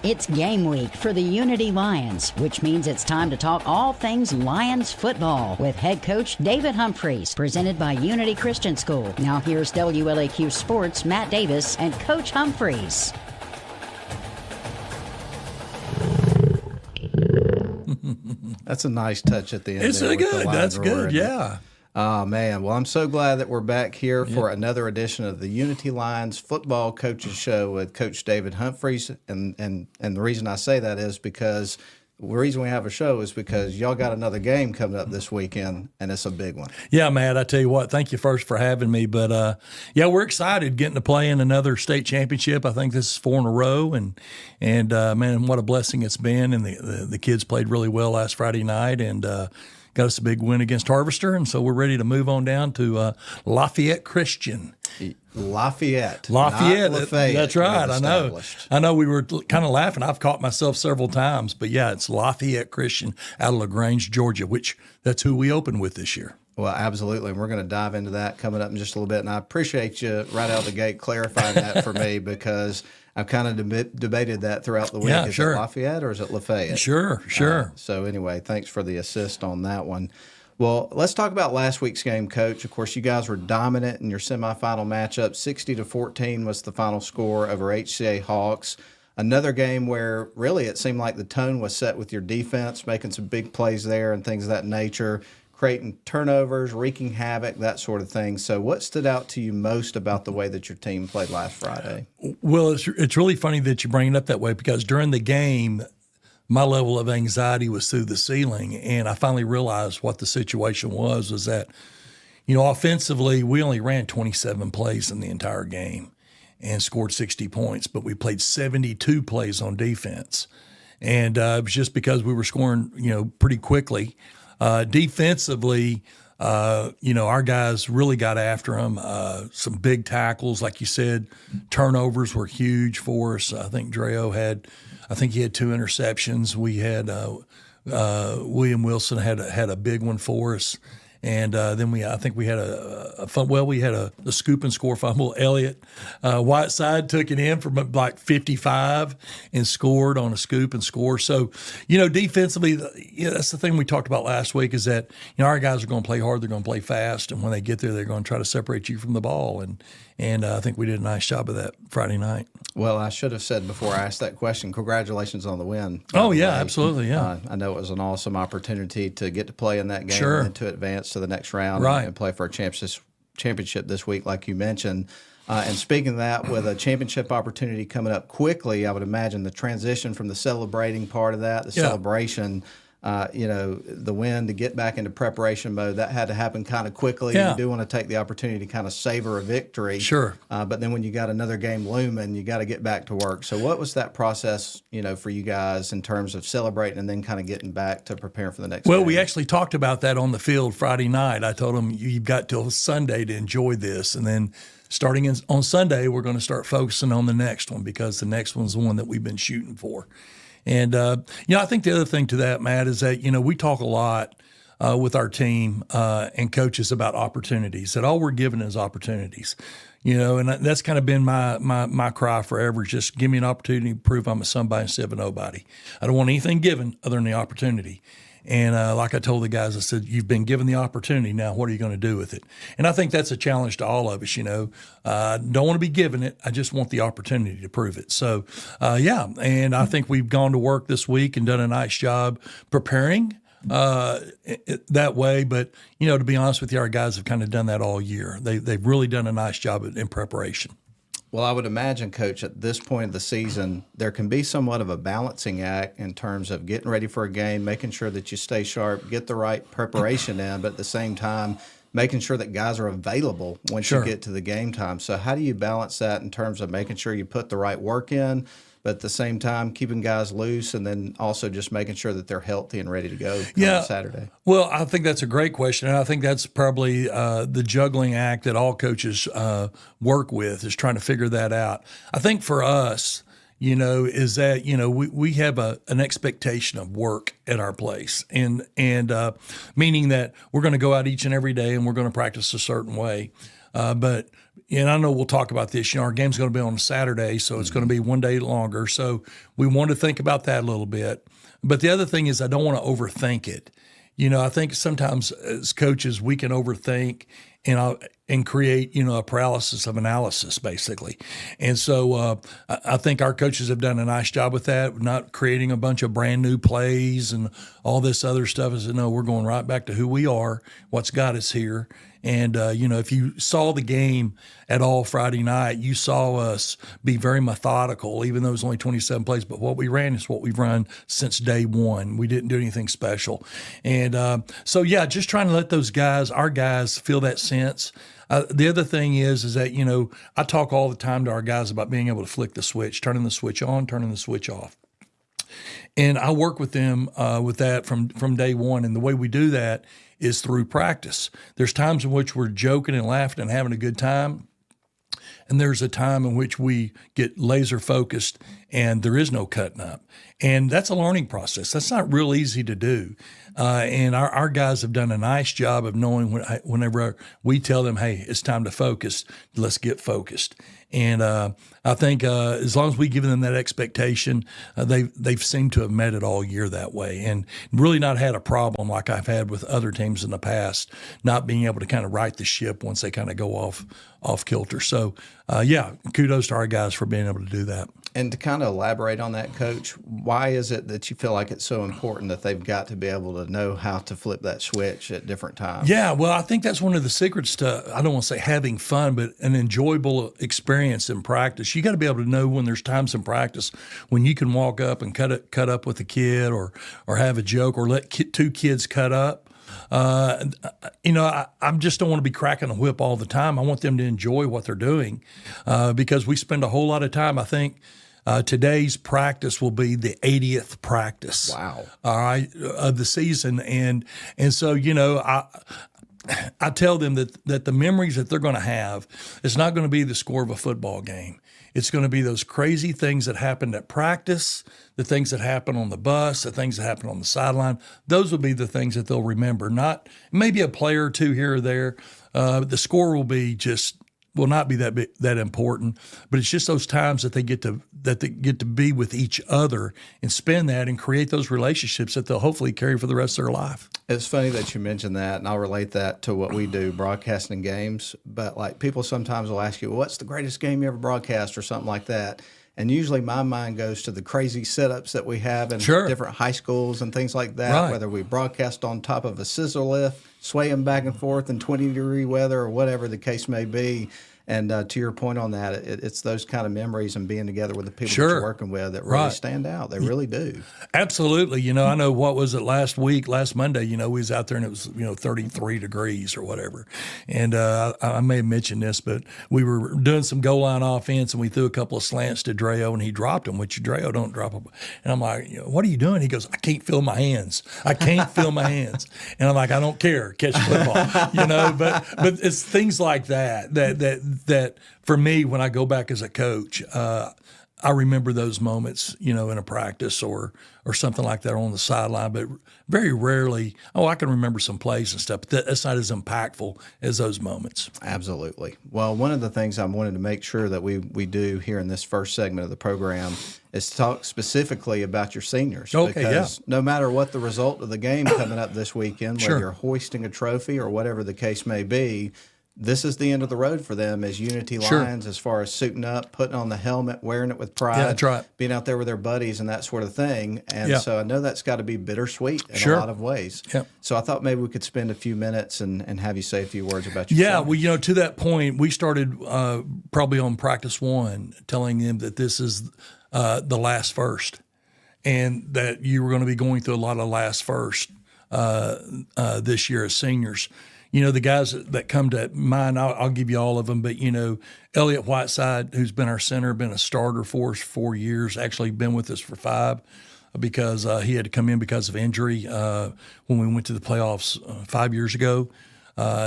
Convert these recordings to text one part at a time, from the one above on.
It's game week for the Unity Lions, which means it's time to talk all things Lions football with head coach David Humphreys, presented by Unity Christian School. Now here's WLAQ Sports' Matt Davis and Coach Humphreys. That's a nice touch at the end. It's good. That's good, yeah. Oh, man. Well, I'm so glad that we're back here for another edition of the Unity Lions Football Coaches Show with Coach David Humphreys. And the reason I say that is because the reason we have a show is because y'all got another game coming up this weekend, and it's a big one. Yeah, Matt, I tell you what, thank you first for having me. But, we're excited getting to play in another state championship. I think this is 4 in a row, and man, what a blessing it's been. And the kids played really well last Friday night, and got us a big win against Harvester, and so we're ready to move on down to Lafayette Christian. Lafayette. Not Lafayette. That's right. I know. We were kind of laughing. I've caught myself several times, but yeah, it's Lafayette Christian out of LaGrange, Georgia, which that's who we open with this year. Well, absolutely. And we're going to dive into that coming up in just a little bit. And I appreciate you right out of the gate clarifying that for me, because I've kind of debated that throughout the week. Yeah, is it Lafayette or is it Lafayette? Sure. So anyway, thanks for the assist on that one. Well, let's talk about last week's game, Coach. Of course, you guys were dominant in your semifinal matchup. 60-14 was the final score over HCA Hawks. Another game where really it seemed like the tone was set with your defense, making some big plays there and things of that nature, creating turnovers, wreaking havoc, that sort of thing. So what stood out to you most about the way that your team played last Friday? Well, it's really funny that you bring it up that way, because during the game, my level of anxiety was through the ceiling, and I finally realized what the situation was that, offensively, we only ran 27 plays in the entire game and scored 60 points, but we played 72 plays on defense. And it was just because we were scoring, pretty quickly. Defensively, our guys really got after them. Some big tackles, like you said. Turnovers were huge for us. I think Dreo had 2 interceptions. We had William Wilson had a big one for us. And then we had a scoop and score fumble. Elliott Whiteside took it in from like 55 and scored on a scoop and score. So, defensively, that's the thing we talked about last week, is that, our guys are going to play hard, they're going to play fast, and when they get there, they're going to try to separate you from the ball. And I think we did a nice job of that Friday night. Well, I should have said before I asked that question, congratulations on the win. Oh, yeah, absolutely, yeah. I know it was an awesome opportunity to get to play in that game and to advance to the next round and play for a championship this week, like you mentioned. And speaking of that, with a championship opportunity coming up quickly, I would imagine the transition from the celebrating part of that, celebration, the win, to get back into preparation mode, that had to happen kind of quickly. Yeah. You do want to take the opportunity to kind of savor a victory. Sure. But then when you got another game looming, you got to get back to work. So what was that process, for you guys in terms of celebrating and then kind of getting back to preparing for the next game? We actually talked about that on the field Friday night. I told them, you've got till Sunday to enjoy this. And then starting on Sunday, we're going to start focusing on the next one, because the next one's the one that we've been shooting for. And, I think the other thing to that, Matt, is that, we talk a lot with our team and coaches about opportunities, that all we're given is opportunities, and that's kind of been my cry forever, just give me an opportunity to prove I'm a somebody instead of a nobody. I don't want anything given other than the opportunity. And like I told the guys, I said, you've been given the opportunity. Now, what are you going to do with it? And I think that's a challenge to all of us, don't want to be given it. I just want the opportunity to prove it. So, and I think we've gone to work this week and done a nice job preparing that way. But, to be honest with you, our guys have kind of done that all year. They've really done a nice job in preparation. Well, I would imagine, Coach, at this point of the season, there can be somewhat of a balancing act in terms of getting ready for a game, making sure that you stay sharp, get the right preparation in, but at the same time, making sure that guys are available once you get to the game time. So how do you balance that in terms of making sure you put the right work in, but at the same time keeping guys loose, and then also just making sure that they're healthy and ready to go on Saturday? Well, I think that's a great question, and I think that's probably the juggling act that all coaches work with, is trying to figure that out. I think for us, is that, we have an expectation of work at our place, and meaning that we're going to go out each and every day and we're going to practice a certain way. But and I know we'll talk about this. Our game's going to be on Saturday, so it's going to be one day longer. So we want to think about that a little bit. But the other thing is I don't want to overthink it. I think sometimes as coaches we can overthink and create, a paralysis of analysis, basically. And so I think our coaches have done a nice job with that, not creating a bunch of brand new plays and all this other stuff. I said, no, we're going right back to who we are, what's got us here. And, if you saw the game at all Friday night, you saw us be very methodical, even though it was only 27 plays. But what we ran is what we've run since day one. We didn't do anything special. And just trying to let those guys, our guys, feel that sense. The other thing is that, I talk all the time to our guys about being able to flick the switch, turning the switch on, turning the switch off. And I work with them with that from day one. And the way we do that is through practice. There's times in which we're joking and laughing and having a good time. And there's a time in which we get laser focused and there is no cutting up. And that's a learning process. That's not real easy to do. And our guys have done a nice job of knowing whenever we tell them, hey, it's time to focus, let's get focused. And I think as long as we give them that expectation, they've seemed to have met it all year that way and really not had a problem like I've had with other teams in the past, not being able to kind of right the ship once they kind of go off kilter. So, kudos to our guys for being able to do that. And to kind of elaborate on that, Coach, why is it that you feel like it's so important that they've got to be able to know how to flip that switch at different times? Yeah, well, I think that's one of the secrets to, I don't want to say having fun, but an enjoyable experience in practice. You got to be able to know when there's times in practice when you can walk up and cut up with a kid or have a joke or let two kids cut up. I just don't want to be cracking a whip all the time. I want them to enjoy what they're doing because we spend a whole lot of time, I think, today's practice will be the 80th practice. Wow. All right, of the season. And so, I tell them that the memories that they're going to have, it's not going to be the score of a football game. It's going to be those crazy things that happened at practice, the things that happen on the bus, the things that happen on the sideline. Those will be the things that they'll remember. Not maybe a player or two here or there. The score will not be that important, but it's just those times that they get to be with each other and spend that and create those relationships that they'll hopefully carry for the rest of their life. It's funny that you mentioned that, and I'll relate that to what we do, broadcasting games. But like people sometimes will ask you, well, what's the greatest game you ever broadcast or something like that? And usually my mind goes to the crazy setups that we have in different high schools and things like that, right. Whether we broadcast on top of a scissor lift, swaying back and forth in 20-degree weather or whatever the case may be. And to your point on that, it's those kind of memories and being together with the people that you're working with that really stand out. They really do. Absolutely. I know what was it last Monday, we was out there and it was, 33 degrees or whatever. And I may have mentioned this, but we were doing some goal line offense and we threw a couple of slants to Dreo and he dropped them, which Dreo don't drop them. And I'm like, what are you doing? He goes, I can't feel my hands. I can't feel my hands. And I'm like, I don't care. Catch football, but it's things like that for me, when I go back as a coach, I remember those moments, in a practice or something like that on the sideline, but very rarely, I can remember some plays and stuff, but that's not as impactful as those moments. Absolutely. Well, one of the things I wanted to make sure that we do here in this first segment of the program is to talk specifically about your seniors. Because no matter what the result of the game coming up this weekend, whether you're hoisting a trophy or whatever the case may be, this is the end of the road for them as Unity Lions as far as suiting up, putting on the helmet, wearing it with pride, that's right. Being out there with their buddies and that sort of thing. And so I know that's got to be bittersweet in a lot of ways. So I thought maybe we could spend a few minutes and have you say a few words about your seniors. Well, to that point, we started probably on practice one telling them that this is the last first and that you were going to be going through a lot of last first this year as seniors. The guys that come to mind, I'll give you all of them, but, Elliot Whiteside, who's been our center, been a starter for us for 4 years, actually been with us for 5 because he had to come in because of injury when we went to the playoffs 5 years ago.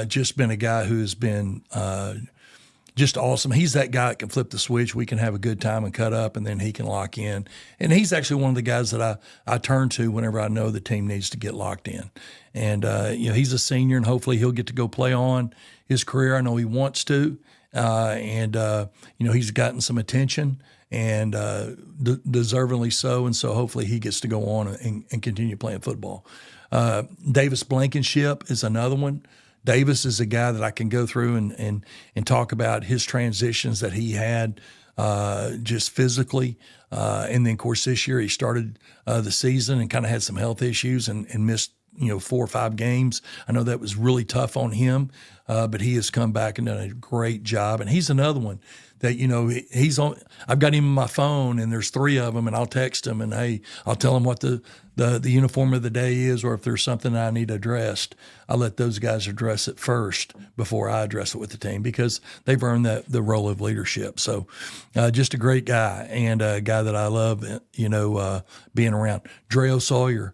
Just been a guy who has been just awesome. He's that guy that can flip the switch. We can have a good time and cut up, and then he can lock in. And he's actually one of the guys that I turn to whenever I know the team needs to get locked in. And, he's a senior, and hopefully he'll get to go play on his career. I know he wants to. He's gotten some attention, and deservingly so. And so hopefully he gets to go on and continue playing football. Davis Blankenship is another one. Davis is a guy that I can go through and talk about his transitions that he had just physically. And then, of course, this year he started the season and kind of had some health issues and missed 4 or 5 games. I know that was really tough on him, but he has come back and done a great job. And he's another one that, he's on. I've got him on my phone, and there's 3 of them, and I'll text him, and hey, I'll tell him what the uniform of the day is, or if there's something I need addressed, I let those guys address it first before I address it with the team, because they've earned the role of leadership. So just a great guy, and a guy that I love, being around. Dreo Sawyer.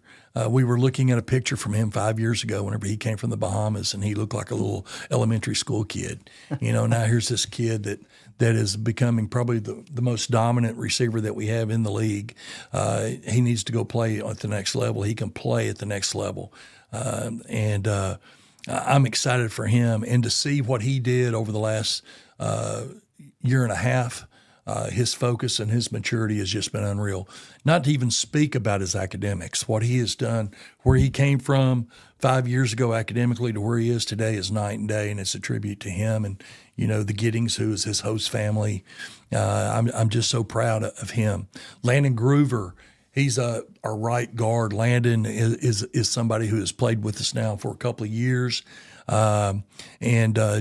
We were looking at a picture from him 5 years ago whenever he came from the Bahamas, and he looked like a little elementary school kid. Now here's this kid that is becoming probably the most dominant receiver that we have in the league. He needs to go play at the next level. He can play at the next level. I'm excited for him, and to see what he did over the last year and a half. His focus and his maturity has just been unreal. Not to even speak about his academics. What he has done, where he came from 5 years ago academically to where he is today, is night and day, and it's a tribute to him and, the Giddings, who is his host family. I'm just so proud of him. Landon Groover, he's our right guard. Landon is somebody who has played with us now for a couple of years. And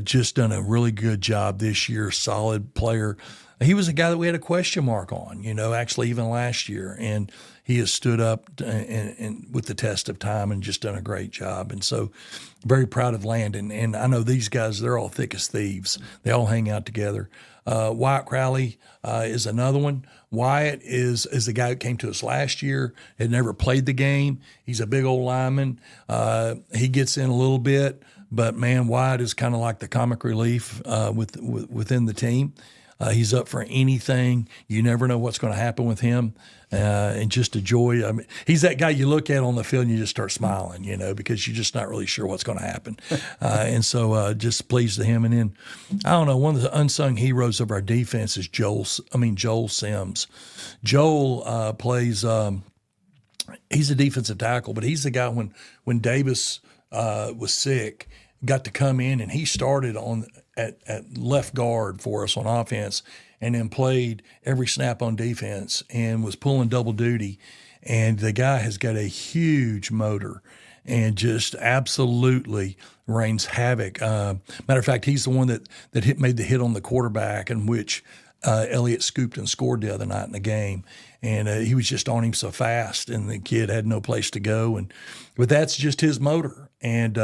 just done a really good job this year, solid player. He was a guy that we had a question mark on, actually even last year, and he has stood up and with the test of time and just done a great job. And so very proud of Landon. And I know these guys, they're all thick as thieves. They all hang out together. Wyatt Crowley is another one. Wyatt is the guy who came to us last year, had never played the game. He's a big old lineman. He gets in a little bit, but man, Wyatt is kind of like the comic relief within the team. He's up for anything. You never know what's going to happen with him, and just a joy. I mean, he's that guy you look at on the field and you just start smiling, because you're just not really sure what's going to happen. And so just pleased to him. And then, I don't know, one of the unsung heroes of our defense is Joel Sims. Joel plays he's a defensive tackle, but he's the guy when Davis was sick, got to come in, and he started at left guard for us on offense, and then played every snap on defense and was pulling double duty. And the guy has got a huge motor and just absolutely reigns havoc. Matter of fact, he's the one that made the hit on the quarterback, in which Elliott scooped and scored the other night in the game. And he was just on him so fast, and the kid had no place to go. But that's just his motor. And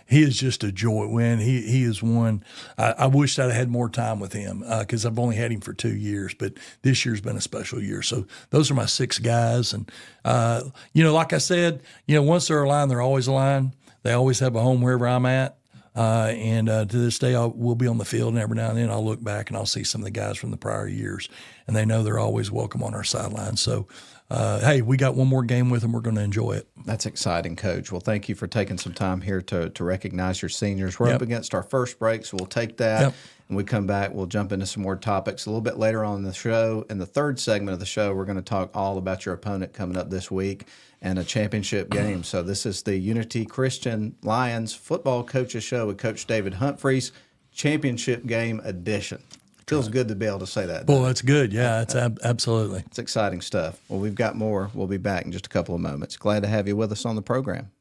he is just a joy. When he is one, I wish I'd had more time with him, because I've only had him for 2 years. But this year's been a special year. So those are my 6 guys. And, like I said, once they're aligned, they're always aligned. They always have a home wherever I'm at. And to this day, we'll be on the field, and every now and then I'll look back and I'll see some of the guys from the prior years, and they know they're always welcome on our sidelines. So, hey, we got one more game with them. We're going to enjoy it. That's exciting, Coach. Well, thank you for taking some time here to recognize your seniors. We're up against our first break, so we'll take that. Yep. When we come back, we'll jump into some more topics a little bit later on in the show. In the third segment of the show, we're going to talk all about your opponent coming up this week and a championship game. So this is the Unity Christian Lions football coaches show with Coach David Humphreys, championship game edition. Feels good to be able to say that. Well, that's good. Yeah, it's absolutely. It's exciting stuff. Well, we've got more. We'll be back in just a couple of moments. Glad to have you with us on the program.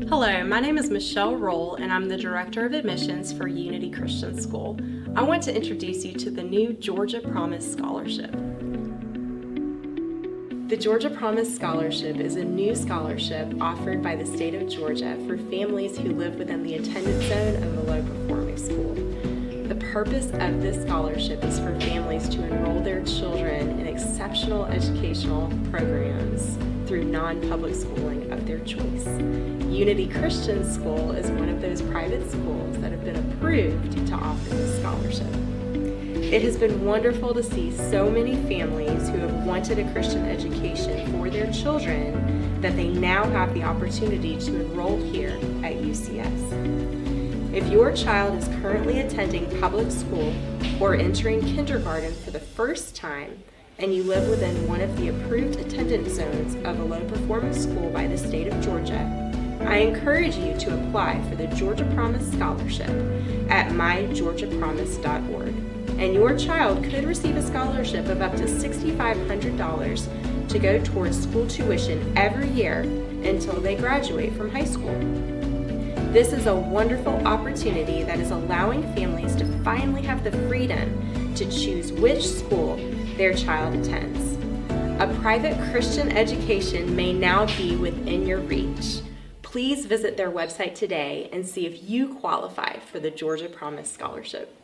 Hello, my name is Michelle Roll, and I'm the Director of Admissions for Unity Christian School. I want to introduce you to the new Georgia Promise Scholarship. The Georgia Promise Scholarship is a new scholarship offered by the state of Georgia for families who live within the attendance zone of a low-performing school. The purpose of this scholarship is for families to enroll their children in exceptional educational programs through non-public schooling of their choice. Unity Christian School is one of those private schools that have been approved to offer this scholarship. It has been wonderful to see so many families who have wanted a Christian education for their children that they now have the opportunity to enroll here at UCS. If your child is currently attending public school or entering kindergarten for the first time, and you live within one of the approved attendance zones of a low-performance school by the state of Georgia, I encourage you to apply for the Georgia Promise Scholarship at mygeorgiapromise.org. And your child could receive a scholarship of up to $6,500 to go towards school tuition every year until they graduate from high school. This is a wonderful opportunity that is allowing families to finally have the freedom to choose which school their child attends. A private Christian education may now be within your reach. Please visit their website today and see if you qualify for the Georgia Promise Scholarship.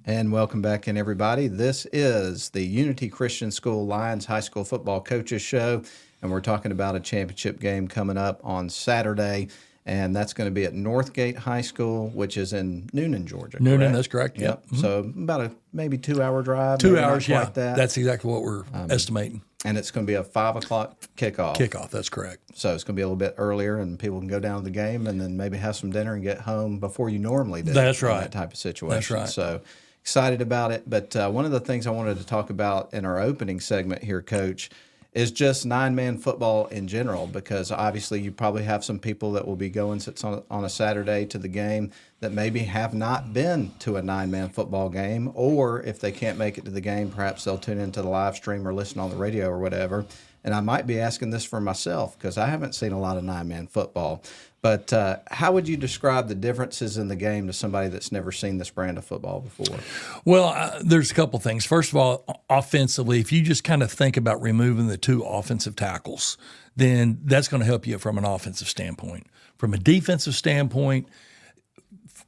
And welcome back in, everybody. This is the Unity Christian School Lions High School Football Coaches Show, and we're talking about a championship game coming up on Saturday, and that's going to be at Northgate High School, which is in Noonan, Georgia. Noonan, correct? that's correct. Yep. Mm-hmm. So about a maybe 2 hour drive. 2 maybe not hours, quite yeah. that. That's exactly what we're estimating. And it's going to be a 5 o'clock kickoff. Kickoff, that's correct. So it's going to be a little bit earlier, and people can go down to the game and then maybe have some dinner and get home before you normally do. That's right. That type of situation. That's right. So excited about it. But one of the things I wanted to talk about in our opening segment here, Coach, is just 9-man football in general, because obviously you probably have some people that will be going on a Saturday to the game that maybe have not been to a 9-man football game, or if they can't make it to the game, perhaps they'll tune into the live stream or listen on the radio or whatever. And I might be asking this for myself because I haven't seen a lot of 9-man football. But how would you describe the differences in the game to somebody that's never seen this brand of football before? Well, there's a couple things. First of all, offensively, if you just kind of think about removing the two offensive tackles, then that's going to help you from an offensive standpoint. From a defensive standpoint,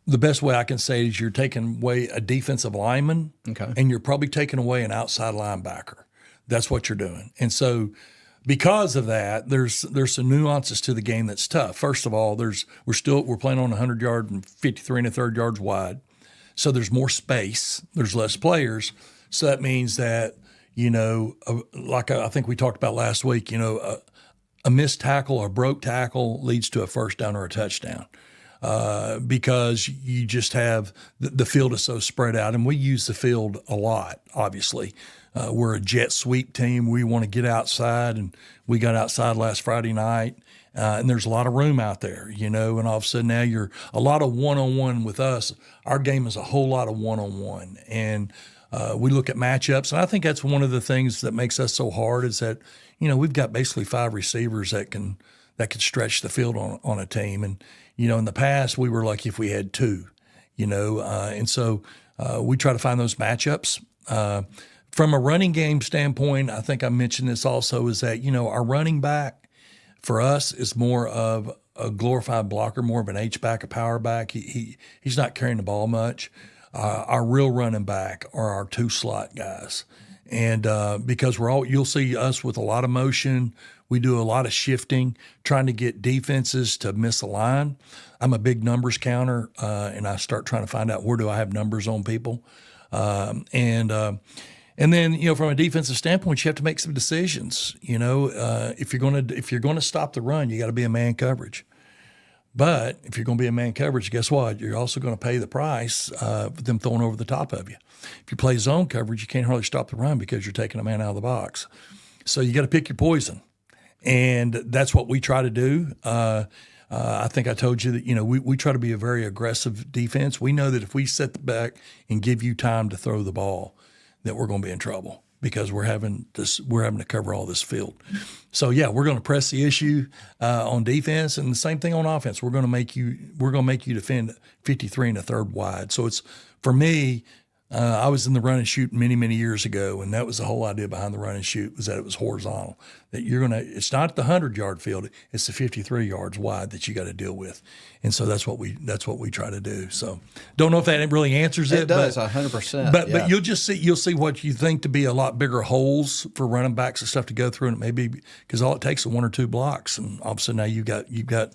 the best way I can say is you're taking away a defensive lineman, Okay. and you're probably taking away an outside linebacker. That's what you're doing. And so because of that, there's some nuances to the game that's tough. First of all, we're playing on 100 yard and 53 1/3 yards wide. So there's more space. There's less players. So that means that, like I think we talked about last week, a missed tackle or broke tackle leads to a first down or a touchdown. Because you just have the field is so spread out, and we use the field a lot, obviously. We're a jet sweep team. We want to get outside, and we got outside last Friday night, and there's a lot of room out there, and all of a sudden now you're a lot of one-on-one with us. Our game is a whole lot of one-on-one, and we look at matchups, and I think that's one of the things that makes us so hard is that, we've got basically 5 receivers that can stretch the field on a team. And, in the past we were lucky if we had 2, and so we try to find those matchups. From a running game standpoint, I think I mentioned this also, is that, our running back for us is more of a glorified blocker, more of an H-back, a power back. He's not carrying the ball much. Our real running back are our 2 slot guys. And because you'll see us with a lot of motion, we do a lot of shifting, trying to get defenses to miss a line. I'm a big numbers counter, and I start trying to find out where do I have numbers on people. And then, from a defensive standpoint, you have to make some decisions. If you're gonna stop the run, you got to be a man coverage. But if you're going to be a man coverage, guess what? You're also going to pay the price of them throwing over the top of you. If you play zone coverage, you can't hardly stop the run because you're taking a man out of the box. So you got to pick your poison, and that's what we try to do. I think I told you that we try to be a very aggressive defense. We know that if we set the back and give you time to throw the ball, that we're going to be in trouble because we're having to cover all this field. So yeah, we're going to press the issue on defense, and the same thing on offense. We're going to make you defend 53 and a third wide. So it's, for me, I was in the run and shoot many years ago, and that was the whole idea behind the run and shoot, was that it was horizontal. That it's not the 100-yard field, it's the 53 yards wide that you got to deal with, and so that's what we try to do. So don't know if that really answers it. It does 100%. But you'll see what you think to be a lot bigger holes for running backs and stuff to go through, and it may be because all it takes is one or two blocks, and all of a sudden now you've got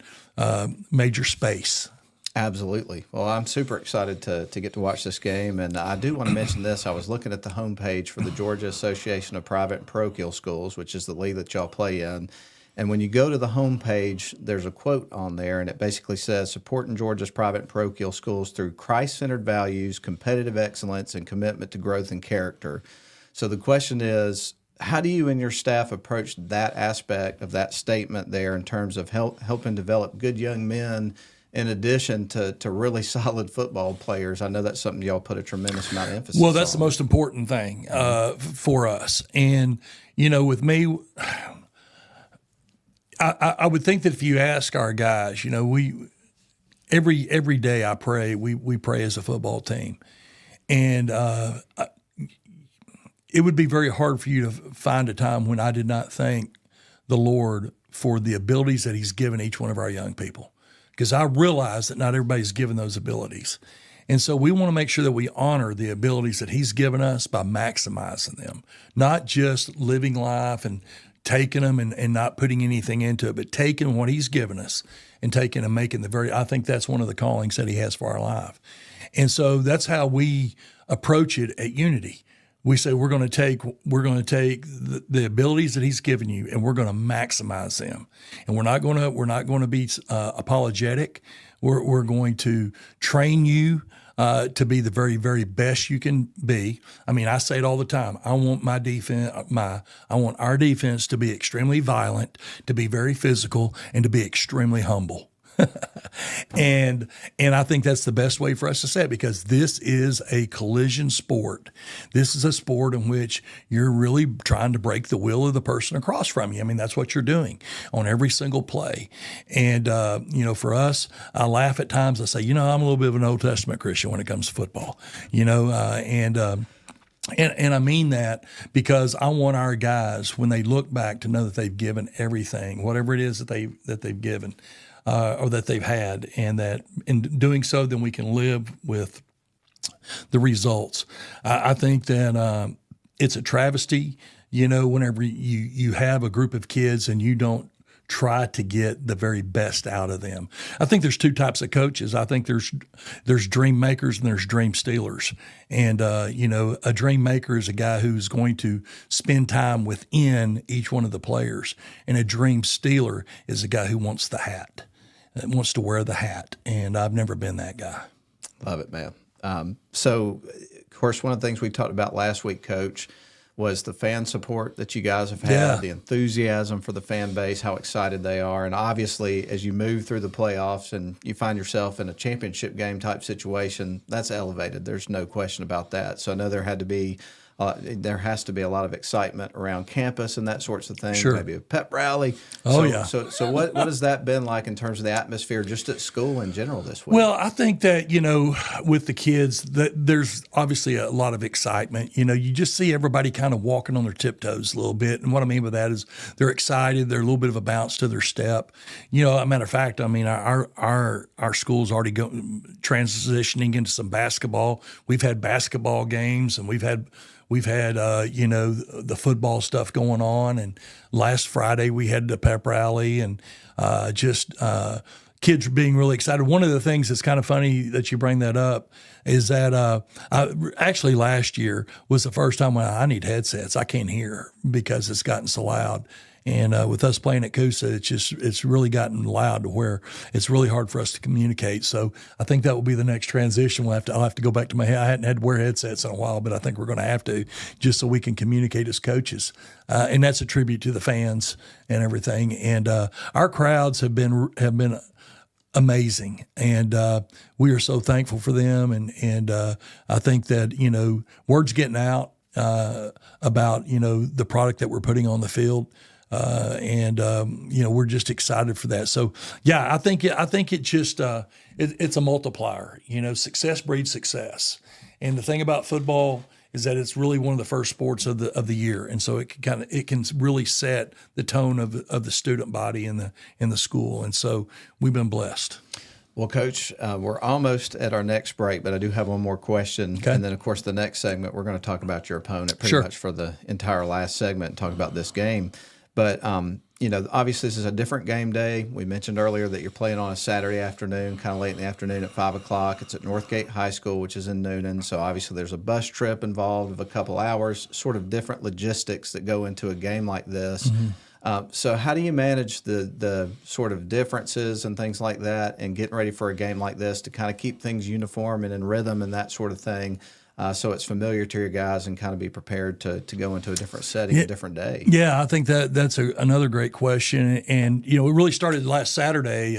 major space. Absolutely. Well, I'm super excited to get to watch this game, and I do want to mention this. I was looking at the homepage for the Georgia Association of Private and Parochial Schools, which is the league that y'all play in. And when you go to the homepage, there's a quote on there, and it basically says, supporting Georgia's private and parochial schools through Christ-centered values, competitive excellence, and commitment to growth and character. So the question is, how do you and your staff approach that aspect of that statement there in terms of helping develop good young men in addition to really solid football players? I know that's something y'all put a tremendous amount of emphasis on. Well, that's the most important thing for us. And, with me, I would think that if you ask our guys, we every day I pray, we pray as a football team. And it would be very hard for you to find a time when I did not thank the Lord for the abilities that he's given each one of our young people. Because I realize that not everybody's given those abilities. And so we want to make sure that we honor the abilities that he's given us by maximizing them, not just living life and taking them and not putting anything into it, but taking what he's given us and taking and making I think that's one of the callings that he has for our life. And so that's how we approach it at Unity. We say we're going to take the abilities that he's given you, and we're going to maximize them. And we're not going to be apologetic. We're going to train you to be the very, very best you can be. I mean, I say it all the time. I want I want our defense to be extremely violent, to be very physical, and to be extremely humble. And I think that's the best way for us to say it, because this is a collision sport. This is a sport in which you're really trying to break the will of the person across from you. I mean, that's what you're doing on every single play. And, for us, I laugh at times. I say, I'm a little bit of an Old Testament Christian when it comes to football, And I mean that because I want our guys, when they look back, to know that they've given everything, whatever it is that they've given. Or that they've had, and that in doing so, then we can live with the results. I think that it's a travesty, whenever you have a group of kids and you don't try to get the very best out of them. I think there's two types of coaches. I think there's dream makers and there's dream stealers. And, a dream maker is a guy who's going to spend time within each one of the players. And a dream stealer is a guy who wants the hat. That wants to wear the hat, and I've never been that guy. Love it, man. So, of course, one of the things we talked about last week, Coach, was the fan support that you guys have had, the enthusiasm for the fan base, how excited they are. And obviously, as you move through the playoffs and you find yourself in a championship game type situation, that's elevated. There's no question about that. So I know there has to be a lot of excitement around campus and that sorts of things. Sure. Maybe a pep rally. So what has that been like in terms of the atmosphere just at school in general this week? Well, I think that, with the kids, that there's obviously a lot of excitement. You just see everybody kind of walking on their tiptoes a little bit. And what I mean by that is they're excited. They're a little bit of a bounce to their step. A matter of fact, I mean, our school's already transitioning into some basketball. We've had basketball games, and we've had the football stuff going on. And last Friday we had the pep rally, and kids being really excited. One of the things that's kind of funny that you bring that up is that actually last year was the first time when I need headsets. I can't hear because it's gotten so loud. And with us playing at Coosa, it's really gotten loud to where it's really hard for us to communicate. So I think that will be the next transition. I'll have to go back to my head. I hadn't had to wear headsets in a while, but I think we're going to have to, just so we can communicate as coaches. And that's a tribute to the fans and everything. And our crowds have been amazing, and we are so thankful for them. And I think that word's getting out about the product that we're putting on the field. We're just excited for that. So yeah, I think it just it's a multiplier. Success breeds success, and the thing about football is that it's really one of the first sports of the year, and so it can really set the tone of the student body in the school, and so we've been blessed. Well, Coach, we're almost at our next break, but I do have one more question. Okay. And then, of course, the next segment, we're going to talk about your opponent pretty much for the entire last segment and talk about this game. But, obviously this is a different game day. We mentioned earlier that you're playing on a Saturday afternoon, kind of late in the afternoon at 5 o'clock. It's at Northgate High School, which is in Noonan. So obviously there's a bus trip involved of a couple hours, sort of different logistics that go into a game like this. Mm-hmm. So how do you manage the sort of differences and things like that and getting ready for a game like this to kind of keep things uniform and in rhythm and that sort of thing? So it's familiar to your guys and kind of be prepared to go into a different setting, a different day. Yeah, I think that's another great question. And, it really started last Saturday.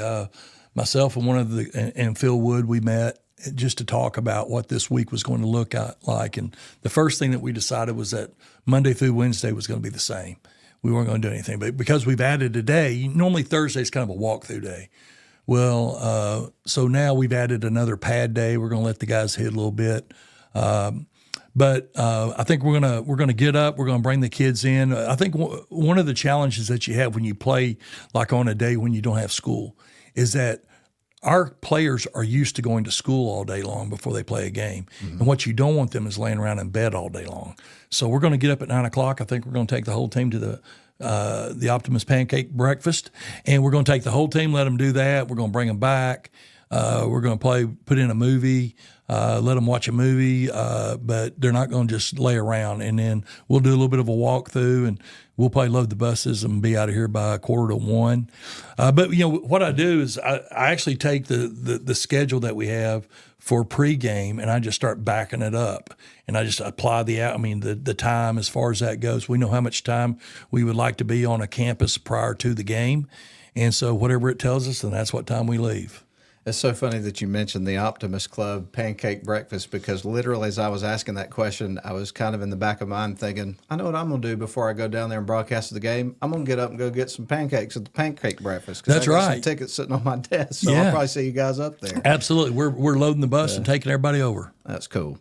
Myself and Phil Wood, we met just to talk about what this week was going to look like. And the first thing that we decided was that Monday through Wednesday was going to be the same. We weren't going to do anything. But because we've added a day, normally Thursday is kind of a walkthrough day. Well, so now we've added another pad day. We're going to let the guys hit a little bit. But I think we're gonna get up. We're gonna bring the kids in. I think one of the challenges that you have when you play like on a day when you don't have school is that our players are used to going to school all day long before they play a game. Mm-hmm. And what you don't want them is laying around in bed all day long. So we're going to get up at 9 o'clock. I think we're going to take the whole team to the Optimus Pancake Breakfast, and we're going to take the whole team, let them do that. We're going to bring them back. We're going to put in a movie, let them watch a movie, but they're not going to just lay around. And then we'll do a little bit of a walkthrough, and we'll probably load the buses and be out of here by 12:45. But what I do is I actually take the schedule that we have for pregame, and I just start backing it up, and I just apply the time as far as that goes. We know how much time we would like to be on a campus prior to the game, and so whatever it tells us, then that's what time we leave. It's so funny that you mentioned the Optimus Club pancake breakfast, because literally as I was asking that question, I was kind of in the back of my mind thinking, I know what I'm going to do before I go down there and broadcast the game. I'm going to get up and go get some pancakes at the pancake breakfast. That's right. I got some tickets sitting on my desk, so I'll probably see you guys up there. Absolutely. We're loading the bus and taking everybody over. That's cool.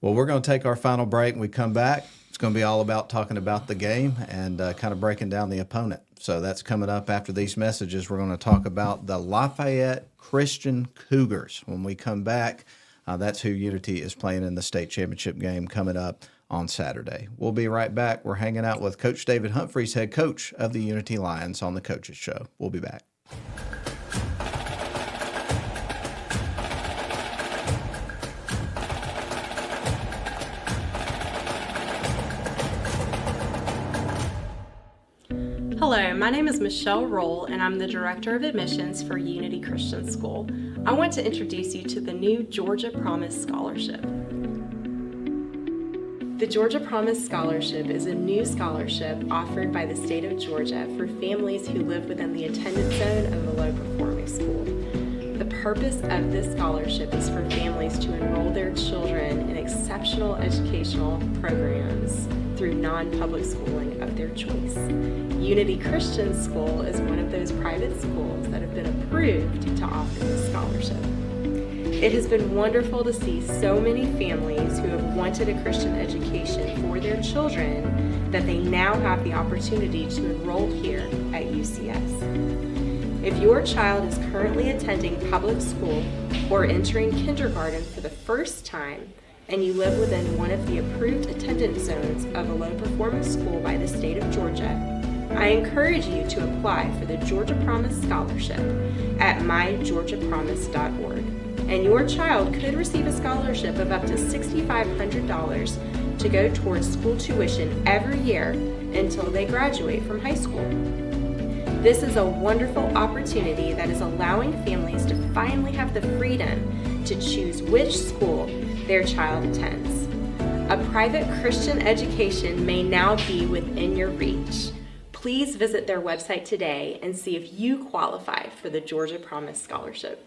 Well, we're going to take our final break. When we come back, it's going to be all about talking about the game and kind of breaking down the opponent. So that's coming up after these messages. We're going to talk about the Lafayette Christian Cougars. When we come back, that's who Unity is playing in the state championship game coming up on Saturday. We'll be right back. We're hanging out with Coach David Humphreys, head coach of the Unity Lions, on the Coaches Show. We'll be back. Hello, my name is Michelle Roll, and I'm the Director of Admissions for Unity Christian School. I want to introduce you to the new Georgia Promise Scholarship. The Georgia Promise Scholarship is a new scholarship offered by the state of Georgia for families who live within the attendance zone of a low-performing school. The purpose of this scholarship is for families to enroll their children in exceptional educational programs through non-public schooling of their choice. Unity Christian School is one of those private schools that have been approved to offer this scholarship. It has been wonderful to see so many families who have wanted a Christian education for their children that they now have the opportunity to enroll here at UCS. If your child is currently attending public school or entering kindergarten for the first time, and you live within one of the approved attendance zones of a low-performing school by the state of Georgia, I encourage you to apply for the Georgia Promise Scholarship at mygeorgiapromise.org, and your child could receive a scholarship of up to $6,500 to go towards school tuition every year until they graduate from high school. This is a wonderful opportunity that is allowing families to finally have the freedom to choose which school their child attends. A private Christian education may now be within your reach. Please visit their website today and see if you qualify for the Georgia Promise Scholarship.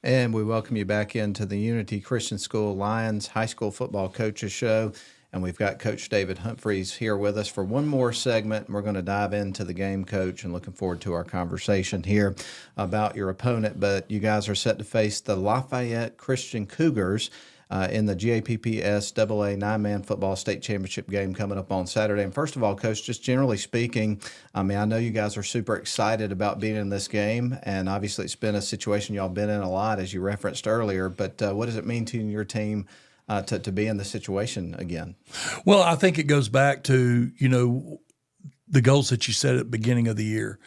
And we welcome you back into the Unity Christian School Lions High School Football Coaches Show. And we've got Coach David Humphreys here with us for one more segment. We're going to dive into the game, Coach, and looking forward to our conversation here about your opponent. But you guys are set to face the Lafayette Christian Cougars in the GAPPS AA nine-man football state championship game coming up on Saturday. And first of all, Coach, just generally speaking, I mean, I know you guys are super excited about being in this game, and obviously it's been a situation y'all been in a lot, as you referenced earlier, but what does it mean to your team to be in this situation again? Well, I think it goes back to, the goals that you set at the beginning of the year.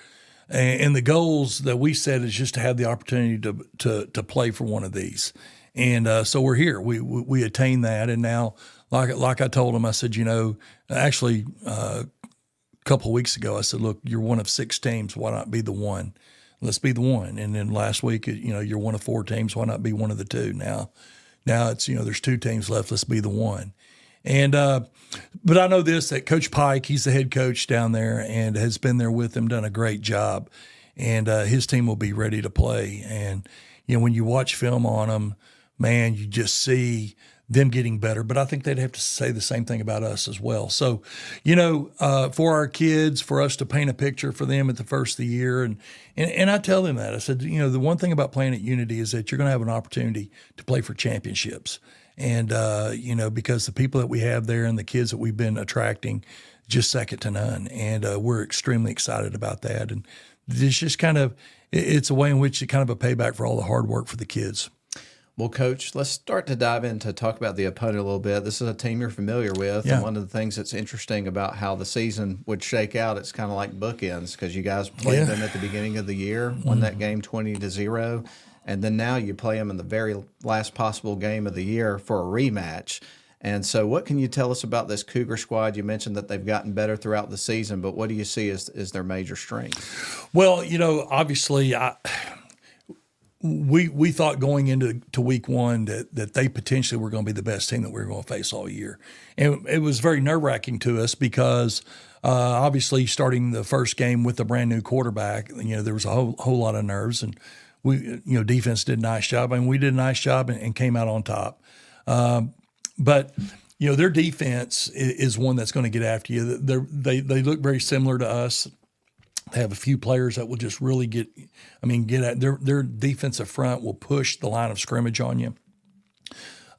And the goals that we set is just to have the opportunity to play for one of these. And so we're here. We attained that, and now, like I told him, I said, actually a couple of weeks ago, I said, look, you're one of 6 teams. Why not be the one? Let's be the one. And then last week, you're one of 4 teams. Why not be one of the 2? Now it's there's 2 teams left. Let's be the one. And but I know this, that Coach Pike, he's the head coach down there and has been there with them, done a great job, and his team will be ready to play. And when you watch film on them, man, you just see them getting better. But I think they'd have to say the same thing about us as well. So, for our kids, for us to paint a picture for them at the first of the year, and I tell them that. I said, the one thing about playing at Unity is that you're going to have an opportunity to play for championships. And, because the people that we have there and the kids that we've been attracting, just second to none. And we're extremely excited about that. And it's just it's a way in which it's kind of a payback for all the hard work for the kids. Well, Coach, let's start to dive in to talk about the opponent a little bit. This is a team you're familiar with, yeah. And one of the things that's interesting about how the season would shake out, it's kind of like bookends, because you guys played them at the beginning of the year, won that game 20-0, and then now you play them in the very last possible game of the year for a rematch. And so what can you tell us about this Cougar squad? You mentioned that they've gotten better throughout the season, but what do you see as their major strength? Well, obviously we thought going into week 1 that they potentially were going to be the best team that we were going to face all year. And it was very nerve-wracking to us because obviously starting the first game with a brand new quarterback, there was a whole lot of nerves, and we, defense did a nice job, and we did a nice job and came out on top. But their defense is one that's going to get after you. They look very similar to us. They have a few players that will just really get at their defensive front will push the line of scrimmage on you.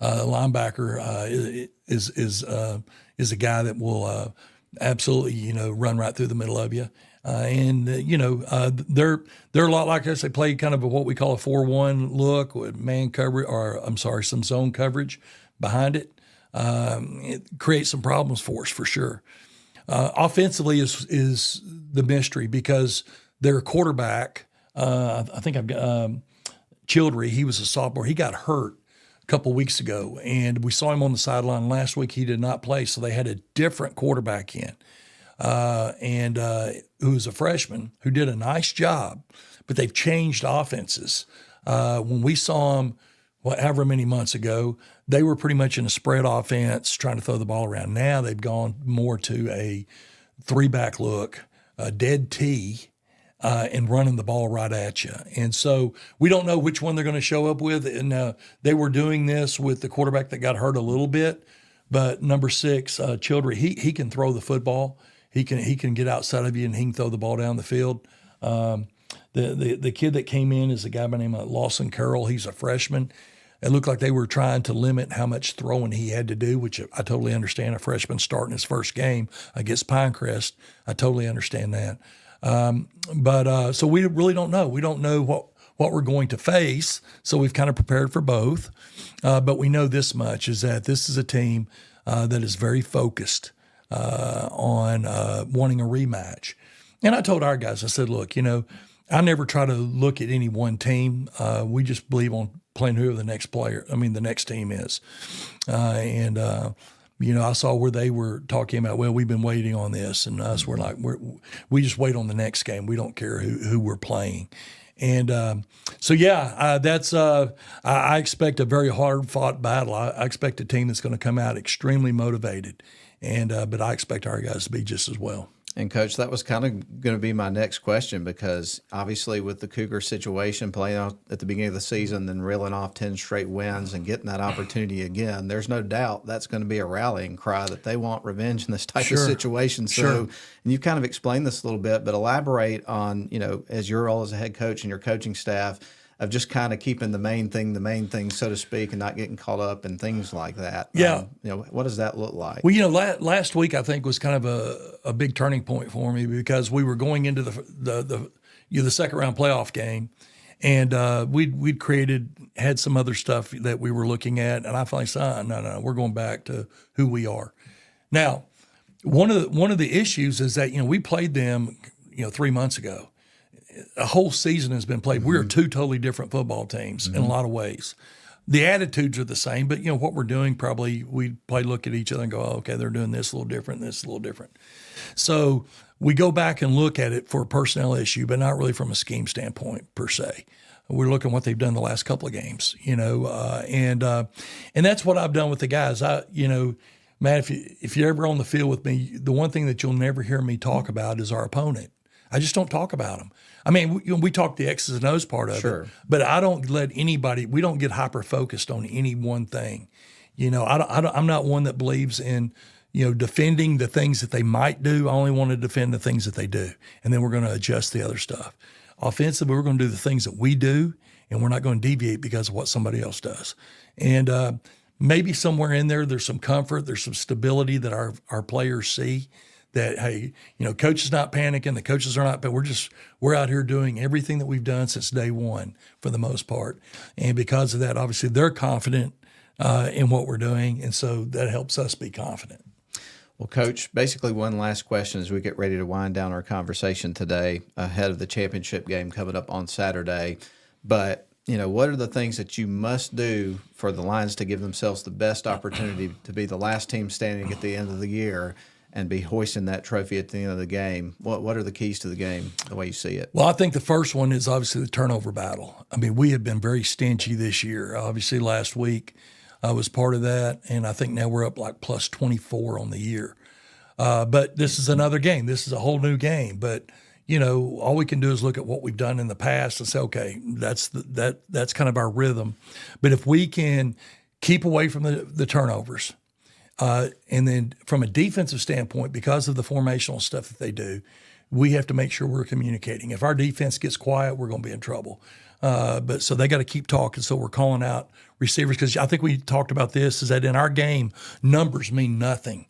Linebacker is a guy that will absolutely run right through the middle of you. They're a lot like us. They play kind of what we call a 4-1 look with man coverage, some zone coverage behind it. It creates some problems for us for sure. Offensively is the mystery because their quarterback, I think I've got Childry. He was a sophomore. He got hurt a couple weeks ago, and we saw him on the sideline last week. He did not play, so they had a different quarterback in, who was a freshman who did a nice job. But they've changed offenses. When we saw him, however many months ago, they were pretty much in a spread offense trying to throw the ball around. Now they've gone more to a 3-back look, a dead tee, and running the ball right at you. And so we don't know which one they're going to show up with. And they were doing this with the quarterback that got hurt a little bit, but number 6, Childrey, he can throw the football. He can get outside of you and he can throw the ball down the field. The kid that came in is a guy by the name of Lawson Carroll. He's a freshman. It looked like they were trying to limit how much throwing he had to do, which I totally understand. A freshman starting his first game against Pinecrest, I totally understand that. So we really don't know. We don't know what we're going to face, so we've kind of prepared for both. But we know this much, is that this is a team that is very focused on wanting a rematch. And I told our guys, I said, look, I never try to look at any one team. We just believe on playing whoever the next team is. I saw where they were talking about, well, we've been waiting on this, and us, we're like, we just wait on the next game. We don't care who we're playing. And I expect a very hard-fought battle. I expect a team that's going to come out extremely motivated, but I expect our guys to be just as well. And, Coach, that was kind of going to be my next question, because obviously with the Cougar situation, playing out at the beginning of the season, then reeling off 10 straight wins and getting that opportunity again, there's no doubt that's going to be a rallying cry that they want revenge in this type of situation. So, and you've kind of explained this a little bit, but elaborate on, as your role as a head coach and your coaching staff, of just kind of keeping the main thing, so to speak, and not getting caught up in things like that. Yeah. What does that look like? Well, last week I think was kind of a big turning point for me, because we were going into the second round playoff game, and we'd had some other stuff that we were looking at, and I finally said, no, we're going back to who we are. Now, one of the issues is that we played them 3 months ago. A whole season has been played. We're two totally different football teams in a lot of ways. The attitudes are the same, but what we're doing, probably we look at each other and go, oh, okay, they're doing this a little different, this a little different. So we go back and look at it for a personnel issue, but not really from a scheme standpoint per se. We're looking at what they've done the last couple of games, and that's what I've done with the guys. Matt, if you're ever on the field with me, the one thing that you'll never hear me talk about is our opponent. I just don't talk about them. I mean, we talk the X's and O's part of it, but I don't let anybody. We don't get hyper focused on any one thing. I'm not one that believes in defending the things that they might do. I only want to defend the things that they do, and then we're going to adjust the other stuff. Offensively, we're going to do the things that we do, and we're not going to deviate because of what somebody else does. And maybe somewhere in there's some comfort, there's some stability that our players see. That, hey, coach is not panicking, the coaches are not, but we're out here doing everything that we've done since day one for the most part. And because of that, obviously they're confident in what we're doing, and so that helps us be confident. Well, Coach, basically one last question as we get ready to wind down our conversation today ahead of the championship game coming up on Saturday. But, what are the things that you must do for the Lions to give themselves the best opportunity to be the last team standing at the end of the year and be hoisting that trophy at the end of the game? What are the keys to the game, the way you see it? Well, I think the first one is obviously the turnover battle. I mean, we have been very stingy this year. Obviously, last week I was part of that, and I think now we're up like plus 24 on the year. But this is another game. This is a whole new game. But, all we can do is look at what we've done in the past and say, okay, that's kind of our rhythm. But if we can keep away from the turnovers, and then from a defensive standpoint, because of the formational stuff that they do, we have to make sure we're communicating. If our defense gets quiet, we're going to be in trouble. But so they got to keep talking. So we're calling out receivers, because I think we talked about this, is that in our game, numbers mean nothing.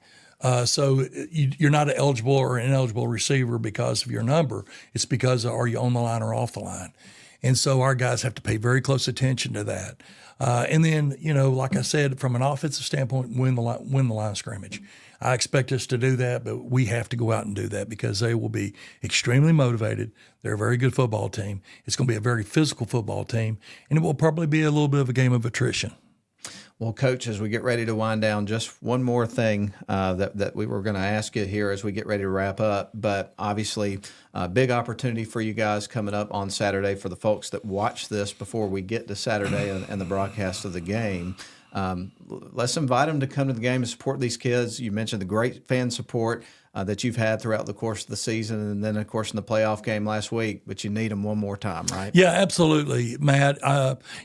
So you're not an eligible or ineligible receiver because of your number. It's because are you on the line or off the line? And so our guys have to pay very close attention to that. And then, like I said, from an offensive standpoint, win the line of scrimmage. I expect us to do that, but we have to go out and do that because they will be extremely motivated. They're a very good football team. It's going to be a very physical football team, and it will probably be a little bit of a game of attrition. Well, Coach, as we get ready to wind down, just one more thing that we were going to ask you here as we get ready to wrap up. But obviously, a big opportunity for you guys coming up on Saturday for the folks that watch this before we get to Saturday and the broadcast of the game. Let's invite them to come to the game and support these kids. You mentioned the great fan support that you've had throughout the course of the season, and then, of course, in the playoff game last week. But you need them one more time, right? Yeah, absolutely, Matt.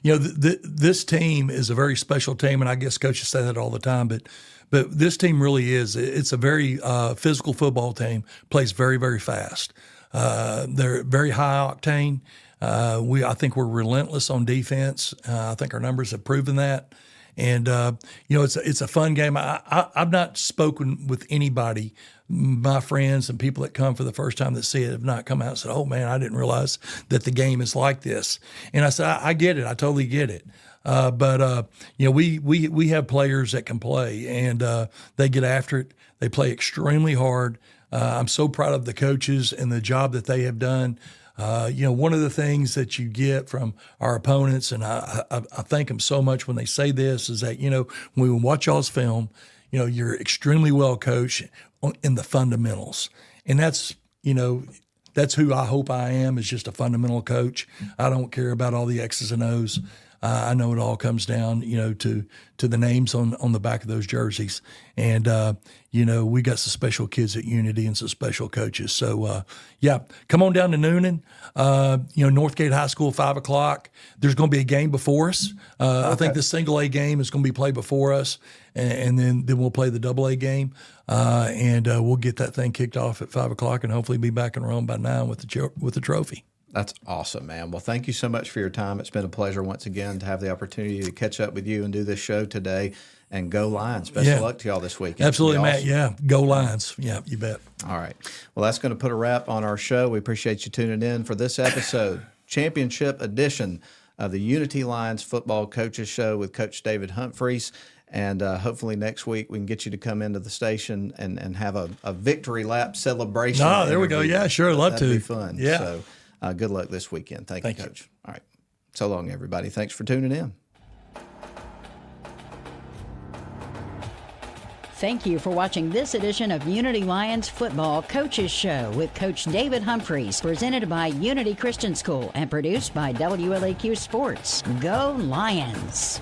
This team is a very special team, and I guess coaches say that all the time, but this team really is. It's a very physical football team, plays very, very fast. They're very high octane. I think we're relentless on defense. I think our numbers have proven that. And, it's a fun game. I've not spoken with anybody, my friends and people that come for the first time that see it have not come out and said, oh, man, I didn't realize that the game is like this. And I said, I get it. I totally get it. But we have players that can play, and they get after it. They play extremely hard. I'm so proud of the coaches and the job that they have done. One of the things that you get from our opponents, and I thank them so much when they say this, is that, when we watch y'all's film, you're extremely well coached in the fundamentals. And that's who I hope I am, is just a fundamental coach. I don't care about all the X's and O's. I know it all comes down, to the names on the back of those jerseys. And, we got some special kids at Unity and some special coaches. So, come on down to Noonan, Northgate High School, 5 o'clock. There's going to be a game before us. I think the single A game is going to be played before us, and then we'll play the double A game. And we'll get that thing kicked off at 5 o'clock and hopefully be back in Rome by 9 with the trophy. That's awesome, man. Well, thank you so much for your time. It's been a pleasure once again to have the opportunity to catch up with you and do this show today. And go Lions. Best of luck to y'all this weekend. Absolutely, awesome. Matt. Yeah, go Lions. Yeah, you bet. All right. Well, that's going to put a wrap on our show. We appreciate you tuning in for this episode, championship edition of the Unity Lions Football Coaches Show with Coach David Humphreys. And hopefully next week we can get you to come into the station and have a victory lap celebration. Oh, there we go. Yeah, sure. Love to. That'd be fun. Yeah. So good luck this weekend. Thank you, Coach. All right. So long, everybody. Thanks for tuning in. Thank you for watching this edition of Unity Lions Football Coaches Show with Coach David Humphreys, presented by Unity Christian School and produced by WLAQ Sports. Go Lions!